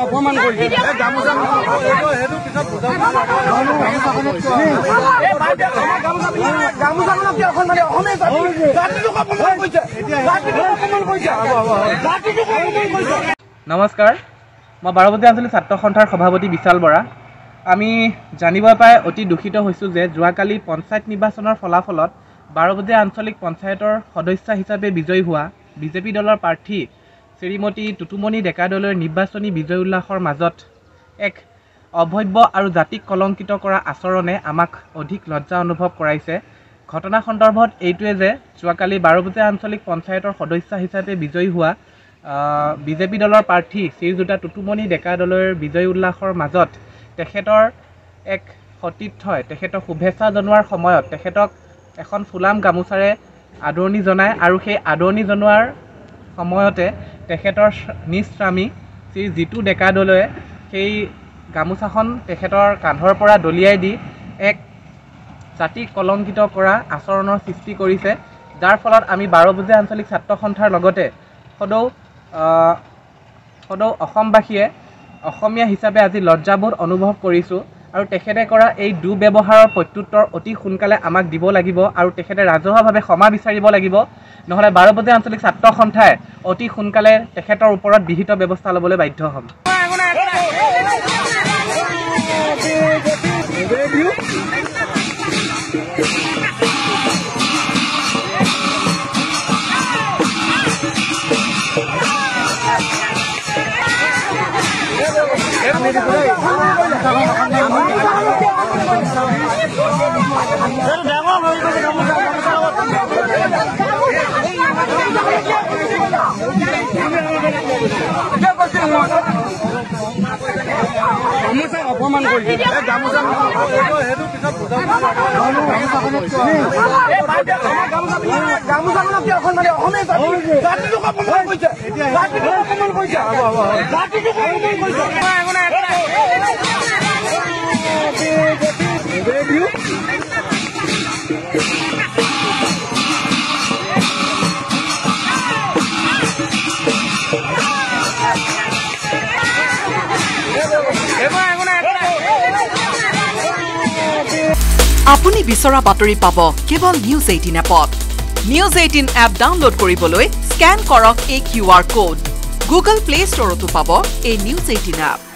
অপমান কৰিছে নমস্কাৰ মই বাৰবতী আঞ্চলিক ছাত্ৰ সন্থাৰ সভাপতি বিশাল বৰা আমি জানিব পাই অতি দুখিত হৈছোঁ যে যোৱাকালি পঞ্চায়ত নিৰ্বাচনৰ ফলাফলত বাৰবতী আঞ্চলিক পঞ্চায়তৰ সদস্য হিচাপে বিজয়ী হোৱা বিজেপি দলৰ প্ৰাৰ্থী শ্ৰীমতী টুটুমণি ডেকাদলৈৰ নিৰ্বাচনী বিজয় উল্লাসৰ মাজত এক অভব্য আৰু জাতিক কলংকিত কৰা আচৰণে আমাক অধিক লজ্জা অনুভৱ কৰাইছে। ঘটনা সন্দৰ্ভত এইটোৱে যে যোৱাকালি বাৰবতী আঞ্চলিক পঞ্চায়তৰ সদস্য হিচাপে বিজয়ী হোৱা বিজেপি দলৰ প্ৰাৰ্থী শ্ৰীযুতা টুটুমণি ডেকাদলৈৰ বিজয় উল্লাসৰ মাজত তেখেতৰ এক সতীৰ্থই তেখেতক শুভেচ্ছা জনোৱাৰ সময়ত তেখেতক এখন ফুলাম গামোচাৰে আদৰণি জনায় আৰু সেই আদৰণি জনোৱাৰ সময়তে তেখেতৰ নিজ স্বামী শ্ৰী জিতু ডেকাদলৈয়ে সেই গামোচাখন তেখেতৰ কান্ধৰ পৰা দলিয়াই দি এক জাতিক কলংকিত কৰা আচৰণৰ সৃষ্টি কৰিছে, যাৰ ফলত আমি বাৰবতী আঞ্চলিক ছাত্ৰ সন্থাৰ লগতে সদৌ অসমবাসীয়ে অসমীয়া হিচাপে আজি লজ্জাবোধ অনুভৱ কৰিছোঁ আৰু তেখেতে কৰা এই দুৰ্ব্যৱহাৰৰ প্ৰত্যুত্তৰ অতি সোনকালে আমাক দিব লাগিব আৰু তেখেতে ৰাজহুৱাভাৱে ক্ষমা বিচাৰিব লাগিব, নহ'লে বাৰবতী আঞ্চলিক ছাত্ৰ সন্থাই অতি সোনকালে তেখেতৰ ওপৰত বিহিত ব্যৱস্থা ল'বলৈ বাধ্য হ'ম। অপমান কৰিছে আপুনি বিচৰা বাতৰি পাব কেৱল নিউজ 18 এপত। নিউজ 18 এপ ডাউনলোড কৰিবলৈ স্কেন কৰক এই QR কোড। গুগল প্লে ষ্টৰতো পাব এই নিউজ 18 এপ।